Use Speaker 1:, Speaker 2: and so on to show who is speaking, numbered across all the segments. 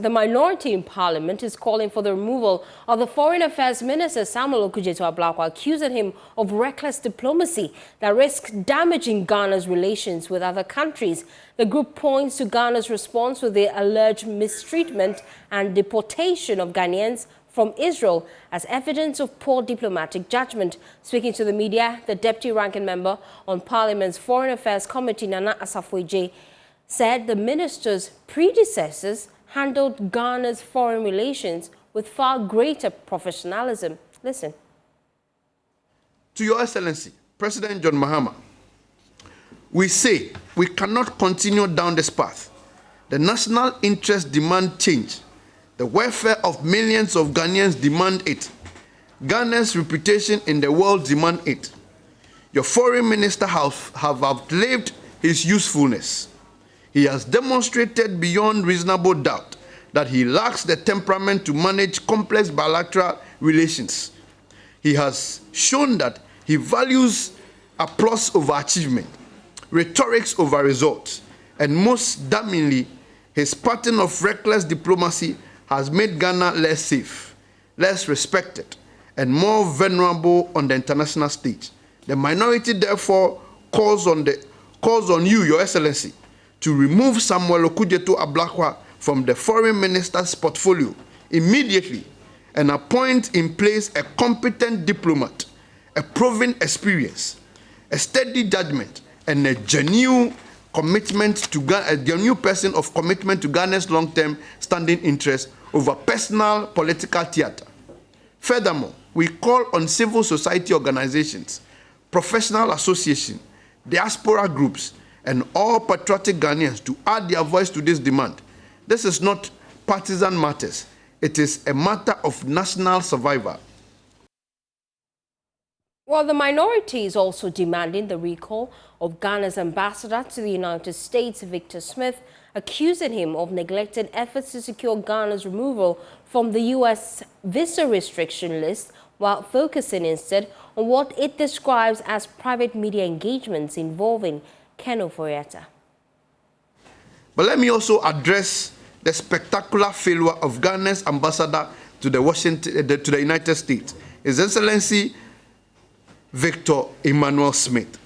Speaker 1: the minority in parliament is calling for the removal of the Foreign Affairs Minister Samuel Okudzeto Ablakwa, accusing him of reckless diplomacy that risks damaging Ghana's relations with other countries. The group points to Ghana's response with the alleged mistreatment and deportation of Ghanaians from Israel as evidence of poor diplomatic judgment. Speaking to the media, the deputy ranking member on Parliament's Foreign Affairs Committee, Nana Asafo-Adjei, said the minister's predecessors handled Ghana's foreign relations with far greater professionalism. Listen.
Speaker 2: To Your Excellency, President John Mahama, we say we cannot continue down this path. The national interests demand change. The welfare of millions of Ghanaians demand it. Ghana's reputation in the world demand it. Your foreign minister have outlived his usefulness. He has demonstrated beyond reasonable doubt that he lacks the temperament to manage complex bilateral relations. He has shown that he values applause over achievement, rhetorics over results, and most damningly, his pattern of reckless diplomacy has made Ghana less safe, less respected, and more vulnerable on the international stage. The minority therefore calls on you, Your Excellency, to remove Samuel Okudzeto Ablakwa from the foreign minister's portfolio immediately and appoint in place a competent diplomat, a proven experience, a steady judgment, and a genuine person of commitment to Ghana's long-term standing interests over personal political theater. Furthermore, we call on civil society organizations, professional associations, diaspora groups, and all patriotic Ghanaians to add their voice to this demand. This is not partisan matters. It is a matter of national survival.
Speaker 1: Well, the minority is also demanding the recall of Ghana's ambassador to the United States, Victor Smith, accusing him of neglecting efforts to secure Ghana's removal from the U.S. visa restriction list, while focusing instead on what it describes as private media engagements involving Ken Ofori-Atta.
Speaker 2: But let me also address the spectacular failure of Ghana's ambassador to the United States, His Excellency Victor Emmanuel Smith.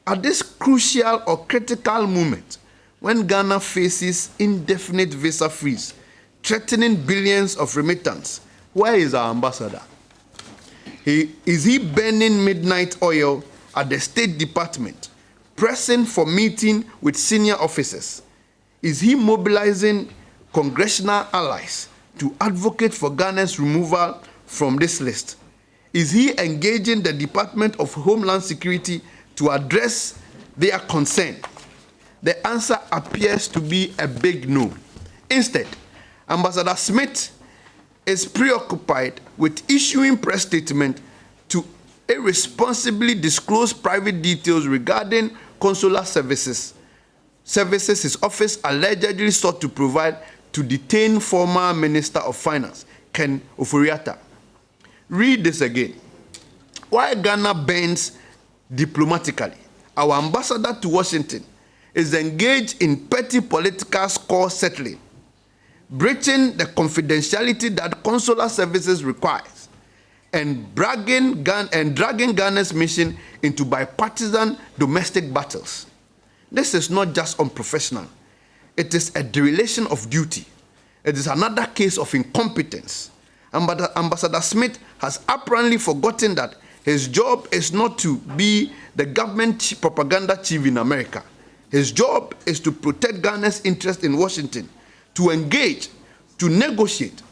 Speaker 2: At this crucial or critical moment, when Ghana faces indefinite visa freeze, threatening billions of remittance, where is our ambassador? Is he burning midnight oil at the State Department, pressing for meeting with senior officers? Is he mobilizing congressional allies to advocate for Ghana's removal from this list? Is he engaging the Department of Homeland Security to address their concern? The answer appears to be a big no. Instead, Ambassador Smith is preoccupied with issuing press statements to irresponsibly disclose private details regarding consular services his office allegedly sought to provide to detain former Minister of Finance, Ken Ofori-Atta. Read this again. While Ghana bends diplomatically, our ambassador to Washington is engaged in petty political score settling, breaching the confidentiality that consular services requires, and dragging Ghana's mission into bipartisan domestic battles. This is not just unprofessional. It is a dereliction of duty. It is another case of incompetence. Ambassador Smith has apparently forgotten that his job is not to be the government propaganda chief in America. His job is to protect Ghana's interest in Washington, to engage, to negotiate,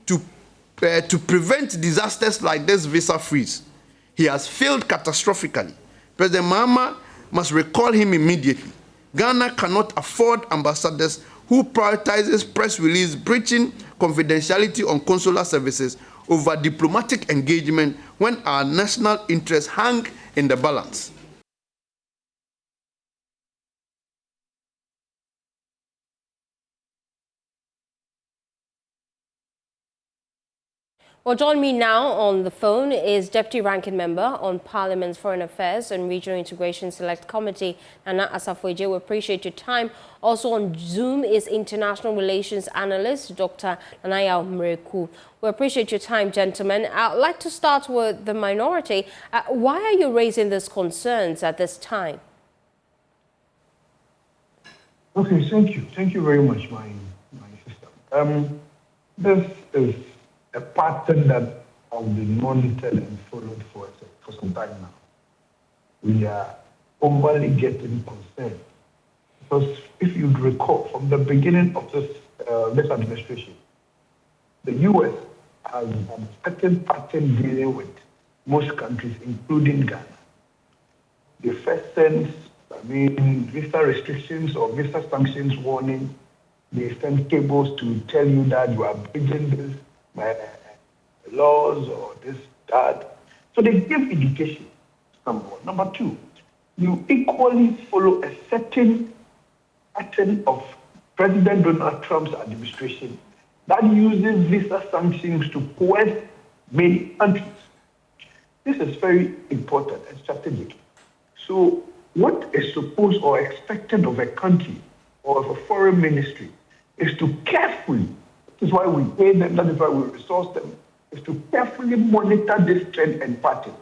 Speaker 2: to prevent disasters like this visa freeze. He has failed catastrophically. President Mahama must recall him immediately. Ghana cannot afford ambassadors who prioritizes press release breaching confidentiality on consular services over diplomatic engagement when our national interests hang in the balance.
Speaker 1: Well, join me now on the phone is Deputy Ranking Member on Parliament's Foreign Affairs and Regional Integration Select Committee, Nana Asafo-Adjei. We appreciate your time. Also on Zoom is International Relations Analyst, Dr. Nanaya Mreku. We appreciate your time, gentlemen. I'd like to start with the minority. Why are you raising these concerns at this time?
Speaker 3: Okay, thank you. Thank you very much, my sister. This is a pattern that has been monitored and followed for some time now. We are overly getting concerned because if you recall, from the beginning of this administration, the U.S. has a certain pattern dealing with most countries, including Ghana. The first sense, visa restrictions or visa sanctions warning. They send cables to tell you that you are breaching this laws or this, that. So they give education, number one. Number two, you equally follow a certain pattern of President Donald Trump's administration that uses visa sanctions to coerce many countries. This is very important and strategic. So what is supposed or expected of a country or of a foreign ministry is to carefully, this is why we pay them, that is why we resource them, is to carefully monitor this trend and pattern.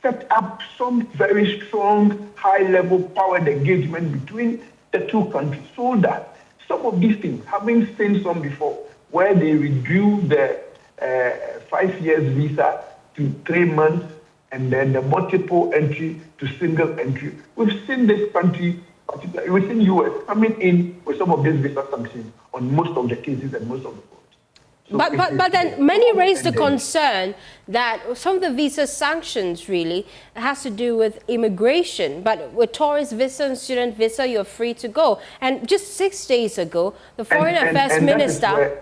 Speaker 3: Set up some very strong, high-level power engagement between the two countries so that some of these things, having seen some before, where they review the 5 years visa to 3 months and then the multiple entry to single entry. We've seen this country, particularly within U.S., coming in with some of these visa sanctions on most of the cases and most of the votes. So
Speaker 1: but then many raised the concern that some of the visa sanctions really has to do with immigration. But with tourist visa and student visa, you're free to go. And just 6 days ago, the Foreign Affairs Minister,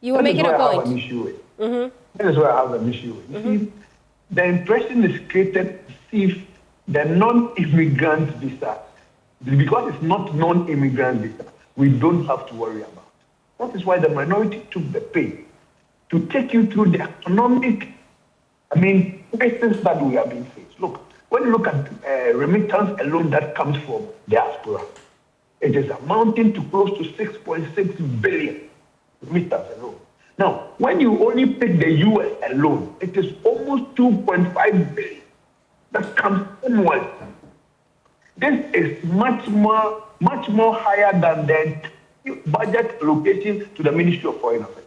Speaker 1: you were making a point.
Speaker 3: That is where I have an issue with. You see, the impression is created if the non-immigrant visa, because it's not non-immigrant visa, we don't have to worry about. That is why the minority took the pain to take you through the economic, questions that we have been faced. Look, when you look at remittance alone that comes from diaspora, it is amounting to close to 6.6 billion remittance alone. Now, when you only pick the U.S. alone, it is almost 2.5 billion that comes annually. This is much more higher than the budget allocation to the Ministry of Foreign Affairs.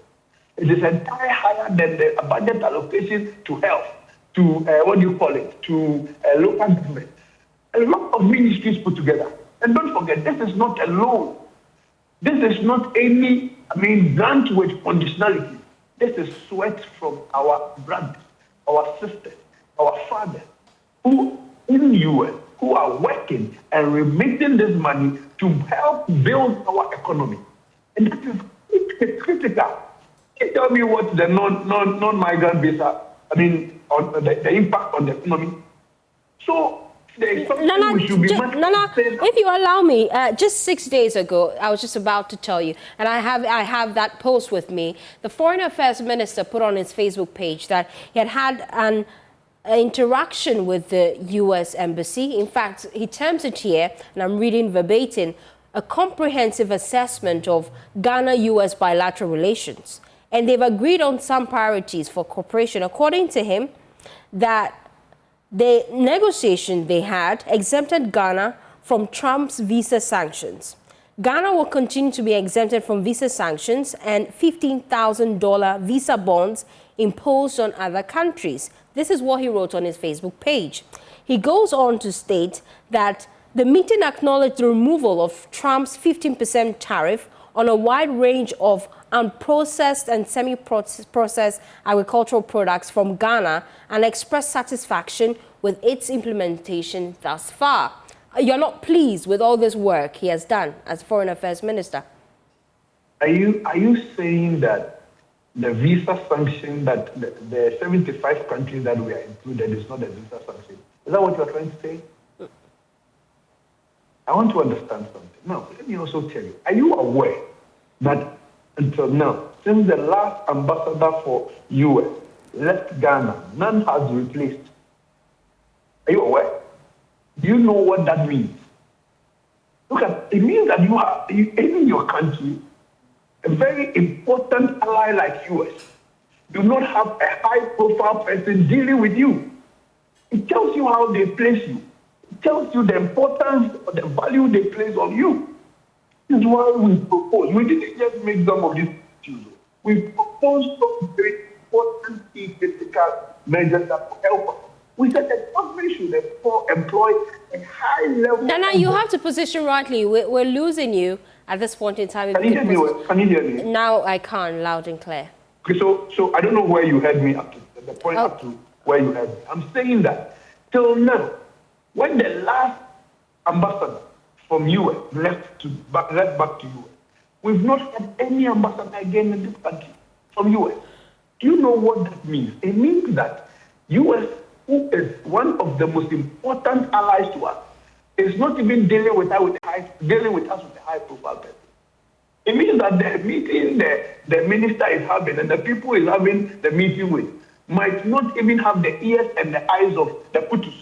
Speaker 3: It is entirely higher than the budget allocation to health, to to local government. A lot of ministries put together. And don't forget, this is not a loan. This is not any, grant with conditionality. This is sweat from our brothers, our sisters, our fathers, who in the U.S., who are working and remitting this money to help build our economy. And that is critical. Can you tell me what the non-migrant visa, on the impact on the economy? So,
Speaker 1: Nana, if you allow me, just 6 days ago, I was just about to tell you, and I have that post with me. The Foreign Affairs Minister put on his Facebook page that he had an interaction with the U.S. Embassy. In fact, he terms it here, and I'm reading verbatim, a comprehensive assessment of Ghana-U.S. bilateral relations. And they've agreed on some priorities for cooperation. According to him, that the negotiation they had exempted Ghana from Trump's visa sanctions. Ghana will continue to be exempted from visa sanctions and $15,000 visa bonds imposed on other countries. This is what he wrote on his Facebook page. He goes on to state that the meeting acknowledged the removal of Trump's 15% tariff on a wide range of unprocessed and semi-processed agricultural products from Ghana and expressed satisfaction with its implementation thus far. You're not pleased with all this work he has done as Foreign Affairs Minister?
Speaker 3: Are you saying that the visa sanction, that the 75 countries that we are included is not a visa sanction? Is that what you're trying to say? I want to understand something. Now, let me also tell you, are you aware that until now, since the last ambassador for US left Ghana, none has replaced. Are you aware? Do you know what that means? Look at it means that you are in your country, a very important ally like US, do not have a high-profile person dealing with you. It tells you how they place you. It tells you the importance or the value they place on you. This is why we propose. We didn't just make some of these issues. We proposed some very important key critical measures that will help us. We said that government should employ a high level.
Speaker 1: Nana, you have to position rightly. We're losing you at this point in time.
Speaker 3: Can you hear me? Can you hear me?
Speaker 1: Now I can, loud and clear.
Speaker 3: Okay, so I don't know where you heard me up to, the point up to where you heard me. I'm saying that till now, when the last ambassador from US left back to US, we've not had any ambassador again in this country from US. Do you know what that means? It means that US, who is one of the most important allies to us, is not even dealing with us with a high-profile person. It means that the meeting the minister is having and the people is having the meeting with might not even have the ears and the eyes of the Putus.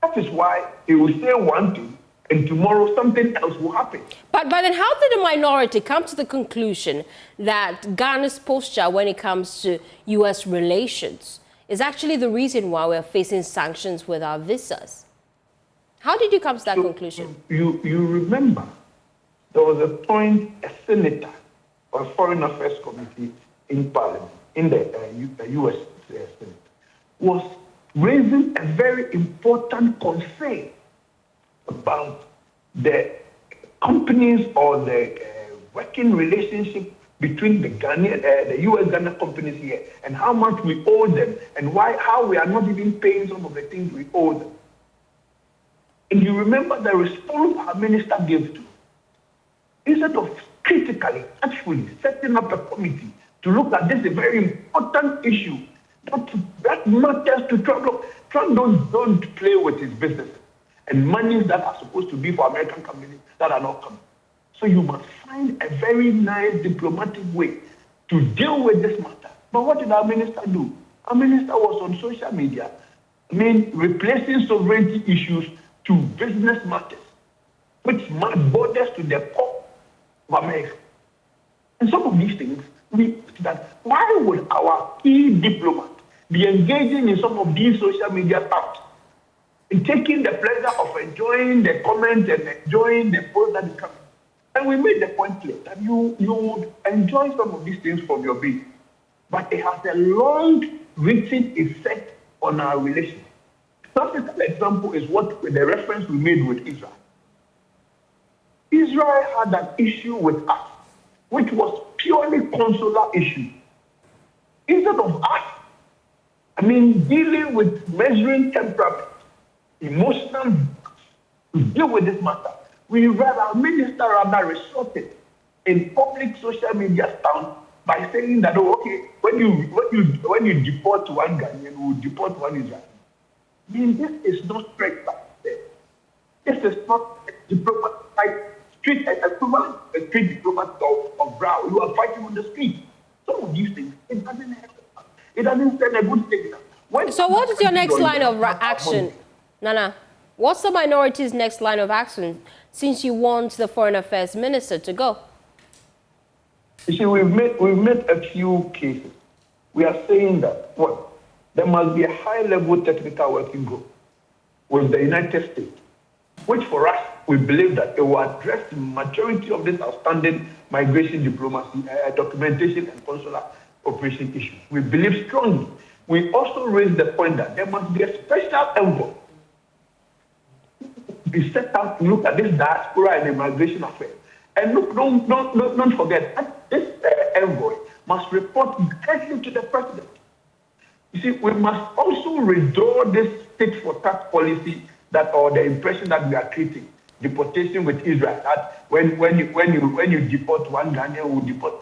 Speaker 3: That is why he will say one thing and tomorrow something else will happen.
Speaker 1: But then how did the minority come to the conclusion that Ghana's posture when it comes to U.S. relations is actually the reason why we're facing sanctions with our visas? How did you come to that conclusion?
Speaker 3: You remember there was a point a senator or Foreign Affairs Committee in Parliament, in the U.S. Senate, was raising a very important concern about the companies or the working relationship between the U.S. Ghana companies here and how much we owe them and how we are not even paying some of the things we owe them. And you remember the response our minister gave to. Instead of critically, actually setting up a committee to look at this a very important issue that matters to Trump. Look, Trump don't play with his business and monies that are supposed to be for American companies that are not coming. So you must find a very nice diplomatic way to deal with this matter. But what did our minister do? Our minister was on social media, replacing sovereignty issues to business matters, which borders to the core of America. And some of these things, why would our key diplomat be engaging in some of these social media stuff and taking the pleasure of enjoying the comments and enjoying the post that is coming? And we made the point clear that you would enjoy some of these things from your base, but it has a long-reaching effect on our relationship. Classical example is the reference we made with Israel. Israel had an issue with us, which was purely consular issue. Instead of us, dealing with measuring temperament, emotional, to deal with this matter, our minister rather resorted in public social media stand by saying that, when you deport one Ghanaian, we will deport one Israeli. This is not straight back there. This is not a diplomat street equivalent, a street diplomat of brow. You are fighting on the street. Some of these things, it doesn't help. It doesn't send a good signal.
Speaker 1: So what is your next line of action? Nana, what's the minority's next line of action since you want the Foreign Affairs Minister to go?
Speaker 3: You see, we've made a few cases. We are saying that, there must be a high-level technical working group with the United States, which for us, we believe that it will address the majority of this outstanding migration diplomacy, documentation, and consular operation issues. We believe strongly. We also raised the point that there must be a special envoy be set up to look at this diaspora and immigration affairs. And look, don't forget, this envoy must report directly to the president. You see, we must also withdraw this tit-for-tat policy or the impression that we are creating, deportation with Israel. That when you deport one Ghanaian, we deport.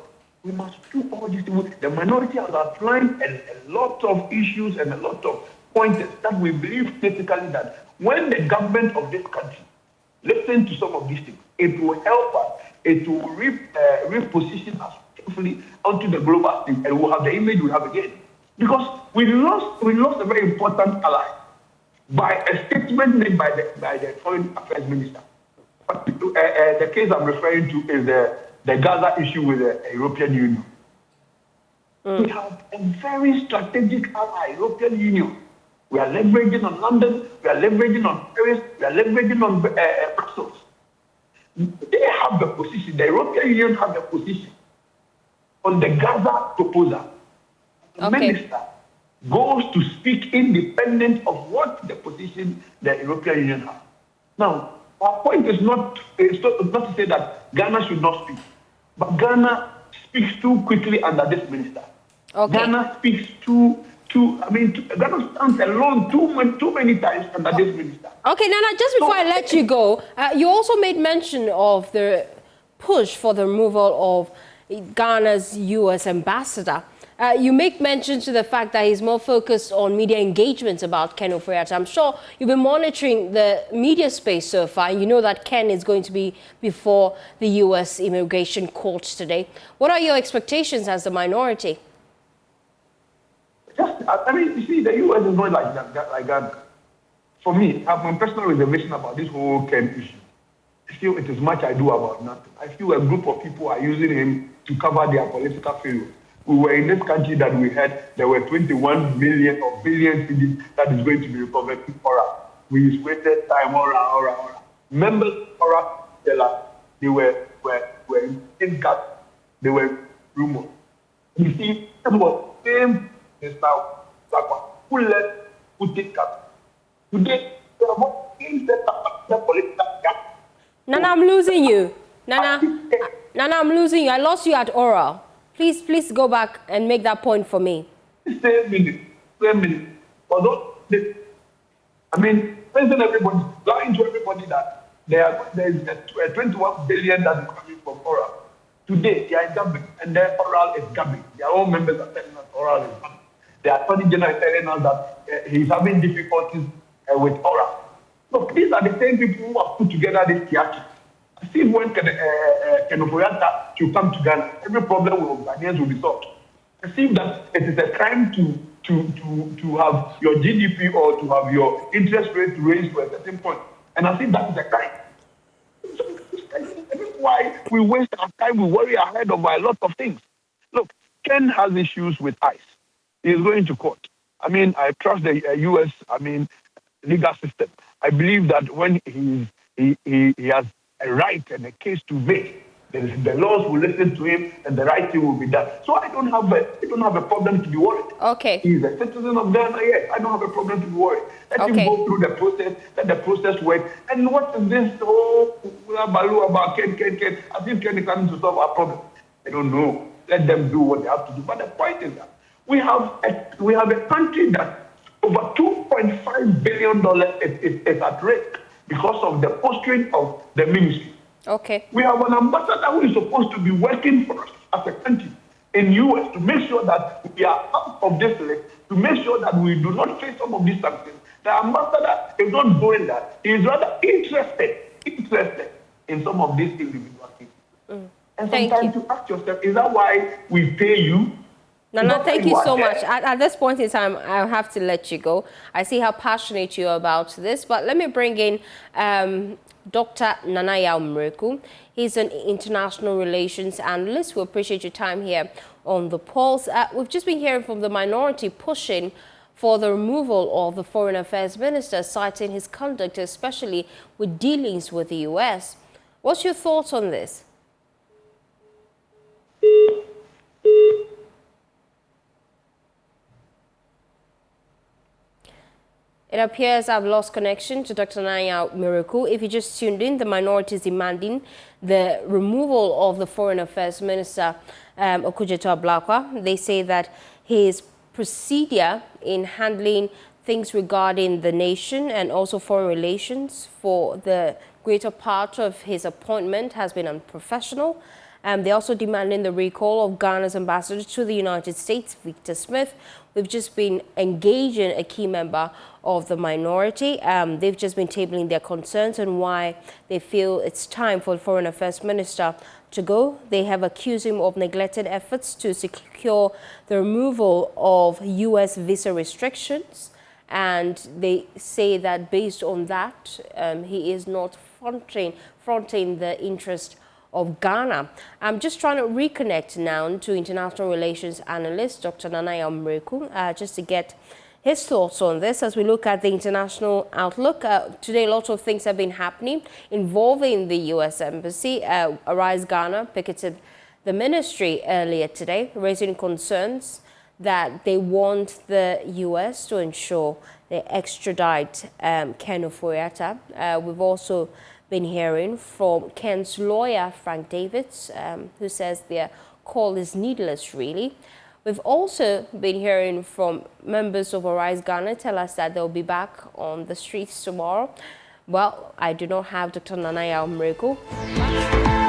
Speaker 3: We must do all these things. The minority has outlined a lot of issues and a lot of pointers that we believe critically that when the government of this country listens to some of these things, it will help us it will reposition us carefully onto the global stage, and we'll have the image we have again. Because we lost a very important ally by a statement made by the Foreign Affairs Minister. But, the case I'm referring to is the Gaza issue with the European Union. We have a very strategic ally, European Union. We are leveraging on London, we are leveraging on Paris, we are leveraging on Brussels. They have the position, the European Union have the position on the Gaza proposal. The minister goes to speak independent of what the position the European Union has. Now, our point is not to say that Ghana should not speak, but Ghana speaks too quickly under this minister. Ghana speaks Ghana stands alone too many times under this minister.
Speaker 1: Okay, Nana, just before I let you go, you also made mention of the push for the removal of Ghana's U.S. ambassador. You make mention to the fact that he's more focused on media engagement about Ken Ofori-Atta. I'm sure you've been monitoring the media space so far, and you know that Ken is going to be before the U.S. immigration court today. What are your expectations as the minority?
Speaker 3: You see, the U.S. is not like Ghana. For me, I have my personal reservation about this whole Ken issue. I feel it is much I do about nothing. I feel a group of people are using him to cover their political failure. We were in this country that we had, there were 21 million or billion cedis that is going to be recovered in Ora. We wasted time, Ora. Members of Ora tell us they were in cut, they were rumors. You see, that was the same now, who let who take cut. Today, they are not in the political gap.
Speaker 1: Nana, I'm losing you. Nana, I'm losing you. I lost you at Ora. Please go back and make that point for me.
Speaker 3: Same minute. Although, president everybody, lying to everybody that there is 21 billion that is coming from Oral. Today, they are gabbing, and their Oral is gabbing. Their own members are telling us Oral is gabbing. The Attorney General is telling us that he's having difficulties with Oral. Look, these are the same people who have put together this theater. I see when Ken Ofori-Atta should come to Ghana, every problem with Ghanaians will be solved. I see that it is a crime to have your GDP or to have your interest rate raised to a certain point. And I think that is a crime. This is why we waste our time, we worry ahead of a lot of things. Look, Ken has issues with ICE. He is going to court. I trust the U.S. Legal system. I believe that when he has a right and a case to make, the laws will listen to him and the right thing will be done. So I don't have a problem to be worried.
Speaker 1: Okay.
Speaker 3: He's a citizen of Ghana, yes. I don't have a problem to be worried. Let him go through the process, let the process work. And what is this whole baloo about Ken? I think Ken is coming to solve our problem. I don't know. Let them do what they have to do. But the point is that we have a country that over $2.5 billion is at risk because of the posturing of the ministry.
Speaker 1: Okay.
Speaker 3: We have an ambassador who is supposed to be working for us as a country in U.S. to make sure that we are out of this list, to make sure that we do not face some of these sanctions. The ambassador is not doing that. He is rather interested in some of these individual cases. And sometimes you ask yourself, is that why we pay you?
Speaker 1: Nana, thank you so much. At this point in time, I'll have to let you go. I see how passionate you are about this, but let me bring in Dr. Nana Muriku. He's an international relations analyst. We appreciate your time here on The Pulse. We've just been hearing from the minority pushing for the removal of the Foreign Affairs Minister, citing his conduct, especially with dealings with the U.S. What's your thoughts on this? It appears I've lost connection to Dr. Nana Muriku. If you just tuned in, the minority is demanding the removal of the Foreign Affairs Minister, Okudzeto Ablakwa. They say that his procedure in handling things regarding the nation and also foreign relations for the greater part of his appointment has been unprofessional. They're also demanding the recall of Ghana's ambassador to the United States, Victor Smith. We've just been engaging a key member of the minority. They've just been tabling their concerns and why they feel it's time for the Foreign Affairs Minister to go. They have accused him of neglected efforts to secure the removal of U.S. visa restrictions. And they say that based on that, he is not fronting the interest of Ghana. I'm just trying to reconnect now to international relations analyst Dr. Nanaya Mreku, just to get his thoughts on this as we look at the international outlook. Today, lots of things have been happening involving the U.S. Embassy. Arise Ghana picketed the ministry earlier today, raising concerns that they want the U.S. to ensure they extradite Ken Ofori-Atta. We've also been hearing from Ken's lawyer, Frank Davids, who says their call is needless, really. We've also been hearing from members of Arise Ghana tell us that they'll be back on the streets tomorrow. Well, I do not have Dr. Nanaya Mreku.